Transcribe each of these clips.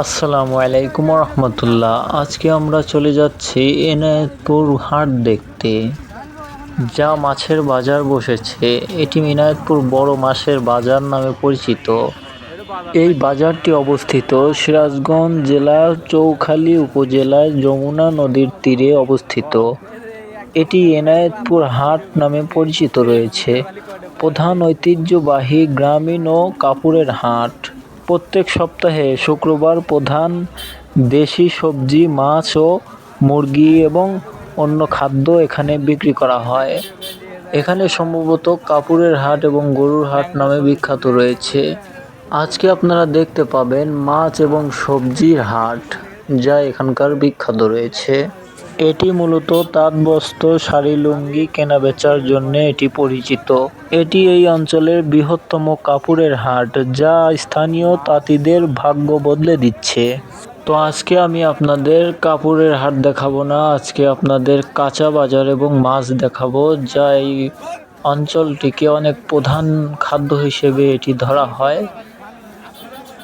আসসালামু আলাইকুম রহমতুল্লাহ। আজকে আমরা চলে যাচ্ছি এনায়েতপুর হাট দেখতে, যা মাছের বাজার বসেছে। এটি এনায়েতপুর বড় মাছের বাজার নামে পরিচিত। এই বাজারটি অবস্থিত সিরাজগঞ্জ জেলার চৌখালী উপজেলায় যমুনা নদীর তীরে অবস্থিত। এটি এনায়েতপুর হাট নামে পরিচিত রয়েছে। প্রধান ঐতিহ্যবাহী গ্রামীণ ও কাপড়ের হাট। প্রত্যেক সপ্তাহে শুক্রবার প্রধান দেশি সবজি, মাছ ও মুরগি এবং অন্য খাদ্য এখানে বিক্রি করা হয়। এখানে সম্ভবত কাপড়ের হাট এবং গরুর হাট নামে বিখ্যাত রয়েছে। আজকে আপনারা দেখতে পাবেন মাছ এবং সবজির হাট, যা এখানকার বিখ্যাত রয়েছে। এটি মূলত তাঁত বস্ত্র, শাড়ি, লুঙ্গি কেনাবেচার জন্য এটি পরিচিত। এটি এই অঞ্চলের বৃহত্তম কাপড়ের হাট, যা স্থানীয় তাঁতিদের ভাগ্য বদলে দিচ্ছে। তো আজকে আমি আপনাদের কাপড়ের হাট দেখাবো না, আজকে আপনাদের কাঁচা বাজার এবং মাছ দেখাবো, যা এই অঞ্চলটিকে অনেক প্রধান খাদ্য হিসেবে এটি ধরা হয়।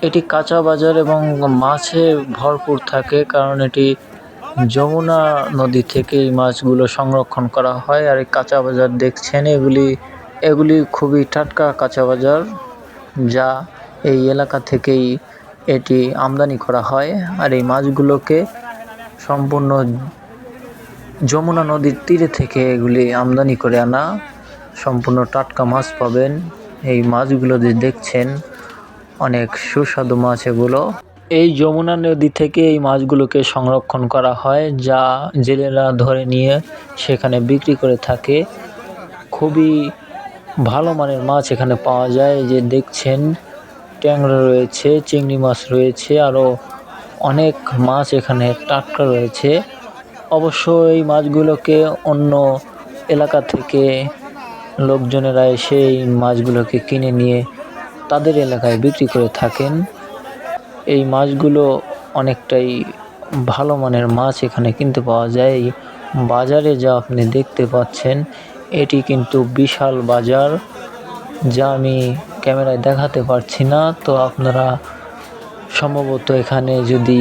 এটি কাঁচা বাজার এবং মাছে ভরপুর থাকে, কারণ এটি যমুনা নদী থেকে এই মাছগুলো সংরক্ষণ করা হয়। আর এই কাঁচা বাজার দেখছেন, এগুলি খুবই টাটকা কাঁচা বাজার, যা এই এলাকা থেকেই এটি আমদানি করা হয়। আর এই মাছগুলোকে সম্পূর্ণ যমুনা নদীর তীরে থেকে এগুলি আমদানি করে আনা, সম্পূর্ণ টাটকা মাছ পাবেন। এই মাছগুলো যে দেখছেন, অনেক সুস্বাদু মাছ এগুলো। এই যমুনা নদী থেকে এই মাছগুলোকে সংরক্ষণ করা হয়, যা জেলেরা ধরে নিয়ে সেখানে বিক্রি করে থাকে। খুবই ভালো মানের মাছ এখানে পাওয়া যায়। যে দেখছেন, ট্যাংরা রয়েছে, চিংড়ি মাছ রয়েছে, আরও অনেক মাছ এখানে টাটকা রয়েছে। অবশ্য এই মাছগুলোকে অন্য এলাকা থেকে লোকজনেরা এসে এই মাছগুলোকে কিনে নিয়ে তাদের এলাকায় বিক্রি করে থাকেন। এই মাছগুলো অনেকটাই ভালো মানের মাছ এখানে কিনতে পাওয়া যায়। এই বাজারে যা আপনি দেখতে পাচ্ছেন, এটি কিন্তু বিশাল বাজার, যা আমি ক্যামেরায় দেখাতে পারছি না। তো আপনারা সম্ভবত এখানে যদি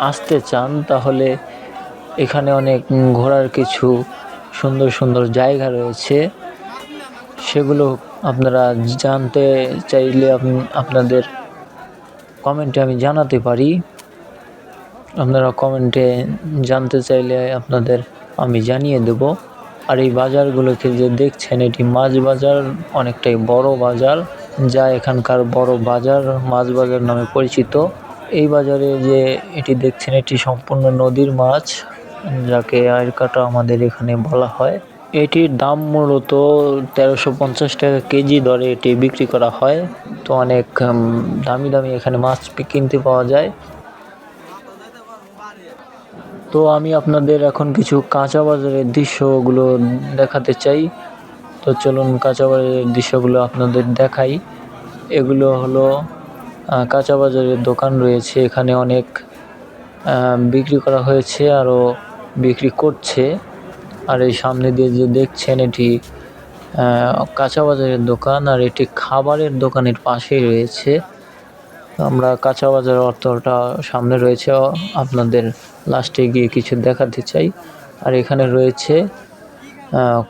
আসতে চান, তাহলে এখানে অনেক ঘোরার কিছু সুন্দর সুন্দর জায়গা রয়েছে। সেগুলো আপনারা জানতে চাইলে আপনাদের কমেন্টে আমি জানাতে পারি। আপনারা কমেন্টে জানতে চাইলে আপনাদের আমি জানিয়ে দেব। আর এই বাজারগুলোকে যে দেখছেন, এটি মাছ বাজার, অনেকটাই বড় বাজার, যা এখানকার বড় বাজার, মাছ বাজার নামে পরিচিত। এই বাজারে যে এটি দেখছেন, এটি সম্পূর্ণ নদীর মাছ, যাকে আইড় কাটা আমাদের এখানে বলা হয়। এটির দাম মূলত 1350 টাকা কেজি দরে এটি বিক্রি করা হয়। তো অনেক দামি দামি এখানে মাছ কিনতে পাওয়া যায়। তো আমি আপনাদের এখন কিছু কাঁচা বাজারের দৃশ্যগুলো দেখাতে চাই। তো চলুন কাঁচা বাজারের দৃশ্যগুলো আপনাদের দেখাই। এগুলো হলো কাঁচা বাজারের দোকান রয়েছে, এখানে অনেক বিক্রি করা হয়েছে, আরও বিক্রি করছে। আর এই সামনে দিয়ে যে দেখছেন, এটি কাঁচা বাজারের দোকান, আর এটি খাবারের দোকানের পাশেই রয়েছে। আমরা কাঁচা বাজার অর্থটা সামনে রয়েছে, আপনাদের লাস্টে গিয়ে কিছু দেখাতে চাই। আর এখানে রয়েছে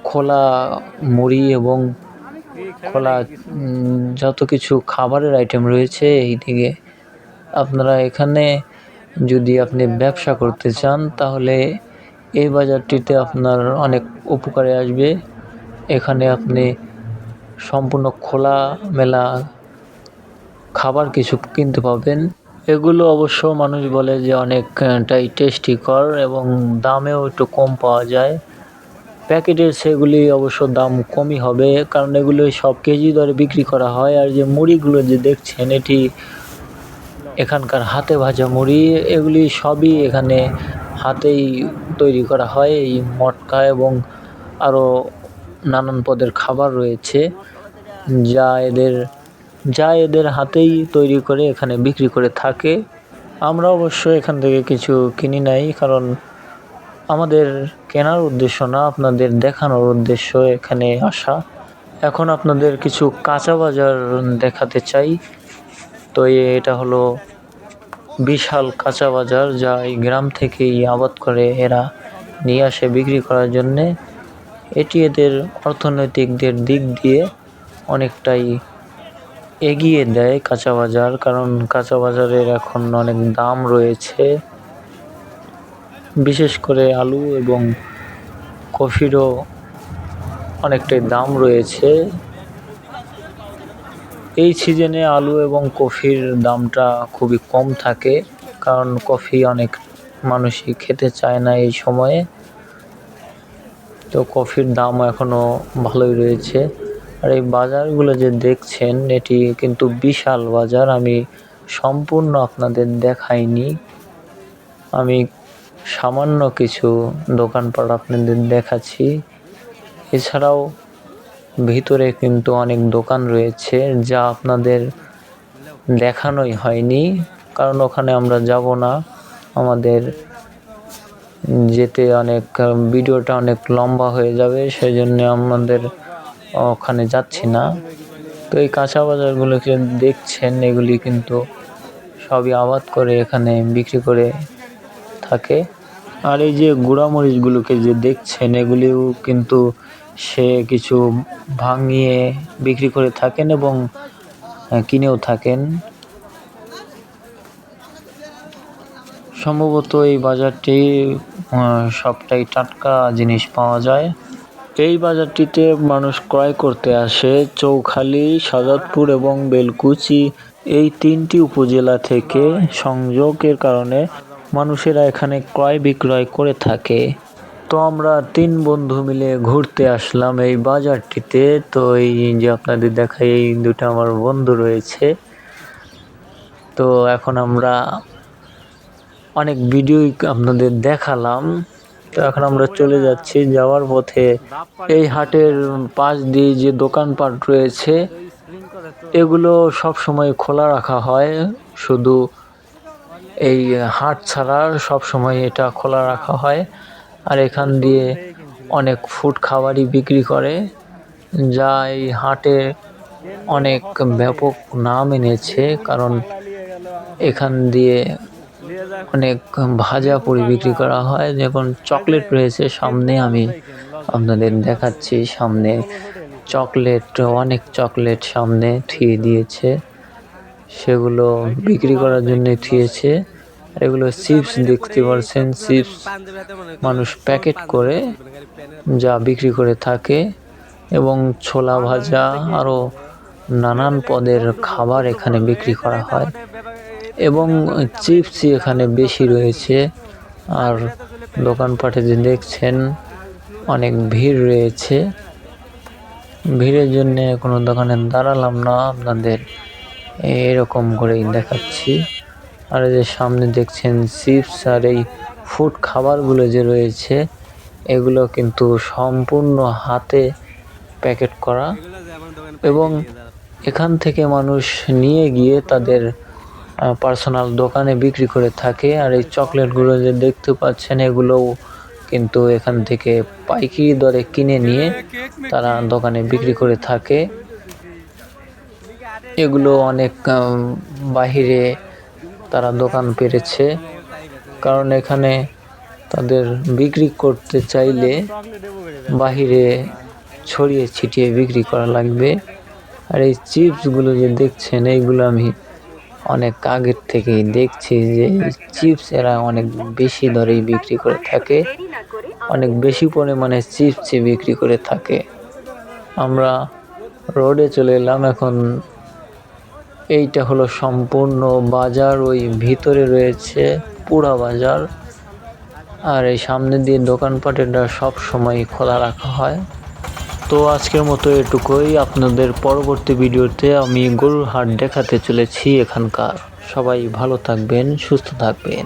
খোলা মুড়ি এবং খোলা যত কিছু খাবারের আইটেম রয়েছে। এই দিকে আপনারা এখানে যদি আপনি ব্যবসা করতে চান, তাহলে এই বাজারটিতে আপনার অনেক উপকারে আসবে। এখানে আপনি সম্পূর্ণ খোলা মেলা খাবার কিছু কিনতে পাবেন। এগুলো অবশ্য মানুষ বলে যে অনেকটাই টেস্টিকর এবং দামেও একটু কম পাওয়া যায়। প্যাকেটের সেগুলি অবশ্য দাম কমই হবে, কারণ এগুলো সব কেজি দরে বিক্রি করা হয়। আর যে মুড়িগুলো যে দেখছেন, এটি এখানকার হাতে ভাজা মুড়ি, এগুলি সবই এখানে হাতেই তৈরি করা হয়। এই মটকা এবং আরও নানান পদের খাবার রয়েছে, যা এদের হাতেই তৈরি করে এখানে বিক্রি করে থাকে। আমরা অবশ্য এখান থেকে কিছু কিনি নাই, কারণ আমাদের কেনার উদ্দেশ্য না, আপনাদের দেখানোর উদ্দেশ্য এখানে আসা। এখন আপনাদের কিছু কাঁচা বাজার দেখাতে চাই। তো এটা হলো বিশাল কাঁচা বাজার, যা এই গ্রাম থেকেই আবাদ করে এরা নিয়ে আসে বিক্রি করার জন্যে। এটি এদের অর্থনৈতিক দিক দিয়ে অনেকটাই এগিয়ে দেয় কাঁচা বাজার, কারণ কাঁচা বাজারের এখন অনেক দাম রয়েছে। বিশেষ করে আলু এবং কফিরও অনেকটাই দাম রয়েছে। এই সিজনে আলু এবং কফির দামটা খুবই কম থাকে, কারণ কফি অনেক মানুষই খেতে চায় না এই সময়ে। তো কফির দাম এখনও ভালোই রয়েছে। আর এই বাজারগুলো যে দেখছেন, এটি কিন্তু বিশাল বাজার। আমি সম্পূর্ণ আপনাদের দেখাইনি, আমি সামান্য কিছু দোকানপাট আপনাদের দেখাচ্ছি। এছাড়াও ভিতরে কিন্তু অনেক দোকান রয়েছে, যা আপনাদের দেখানোই হয়নি, কারণ ওখানে আমরা যাব না। আমাদের যেতে ভিডিওটা অনেক লম্বা হয়ে যাবে, সেই জন্য আমাদের ওখানে যাচ্ছি না। তো এই কাঁচা বাজারগুলোকে দেখছেন, এগুলি কিন্তু সবই আবাদ করে এখানে বিক্রি করে থাকে। আর এই যে গুঁড়ামরিচগুলোকে যে দেখছেন, এগুলিও কিন্তু সে কিছু ভাঙিয়ে বিক্রি করে থাকেন এবং কিনেও থাকেন। সম্ভবত এই বাজারটি সবটাই টাটকা জিনিস পাওয়া যায়। এই বাজারটিতে মানুষ ক্রয় করতে আসে চৌখালী, সাজাদপুর এবং বেলকুচি, এই 3টি উপজেলা থেকে সংযোগের কারণে মানুষেরা এখানে ক্রয় বিক্রয় করে থাকে। তো আমরা 3 বন্ধু মিলে ঘুরতে আসলাম এই বাজারটিতে। তো এই যে আপনাদের দেখাই, এই 2টা আমার বন্ধু রয়েছে। তো এখন আমরা অনেক ভিডিও আপনাদের দেখালাম। তো এখন আমরা চলে যাচ্ছি। যাওয়ার পথে এই হাটের পাশ দিয়ে যে দোকানপাট রয়েছে, এগুলো সব সময় খোলা রাখা হয়। শুধু এই হাট ছাড়া সব সময় এটা খোলা রাখা হয়। আর এখান দিয়ে অনেক ফুড খাবারই বিক্রি করে, যা এই হাটে অনেক ব্যাপক নাম এনেছে, কারণ এখান দিয়ে অনেক ভাজা পুরি বিক্রি করা হয়। যেমন চকলেট রয়েছে সামনে, আমি আপনাদের দেখাচ্ছি। সামনে অনেক চকলেট সামনে থুয়ে দিয়েছে, সেগুলো বিক্রি করার জন্য থুয়েছে। এগুলো চিপস দেখতে পাচ্ছেন, চিপস মানুষ প্যাকেট করে যা বিক্রি করে থাকে, এবং ছোলা ভাজা আরও নানান পদের খাবার এখানে বিক্রি করা হয়, এবং চিপসই এখানে বেশি রয়েছে। আর দোকানপাটে যে দেখছেন, অনেক ভিড় রয়েছে। ভিড়ের জন্যে কোনো দোকানে দাঁড়ালাম না, আপনাদের এরকম করেই দেখাচ্ছি। আর এই যে সামনে দেখছেন চিপস আর এই ফুড খাবারগুলো যে রয়েছে, এগুলো কিন্তু সম্পূর্ণ হাতে প্যাকেট করা, এবং এখান থেকে মানুষ নিয়ে গিয়ে তাদের পার্সোনাল দোকানে বিক্রি করে থাকে। আর এই চকলেটগুলো যে দেখতে পাচ্ছেন, এগুলোও কিন্তু এখান থেকে পাইকারি দরে কিনে নিয়ে তারা দোকানে বিক্রি করে থাকে। এগুলো অনেক বাহিরে তারা দোকান পেরেছে, কারণ এখানে তাদের বিক্রি করতে চাইলে বাহিরে ছড়িয়ে ছিটিয়ে বিক্রি করা লাগবে। আর এই চিপসগুলো যে দেখছেন, এইগুলো আমি অনেক আগের থেকেই দেখছি যে চিপস এরা অনেক বেশি দরেই বিক্রি করে থাকে, অনেক বেশি পরিমাণে চিপস বিক্রি করে থাকে। আমরা রোডে চলে এলাম এখন। এইটা হলো সম্পূর্ণ বাজার, ওই ভিতরে রয়েছে পুরা বাজার। আর এই সামনে দিয়ে দোকানপাটেরা সব সময় খোলা রাখা হয়। তো আজকের মতো এটুকুই। আপনাদের পরবর্তী ভিডিওতে আমি গরুর হাট দেখাতে চলেছি এখানকার। সবাই ভালো থাকবেন, সুস্থ থাকবেন।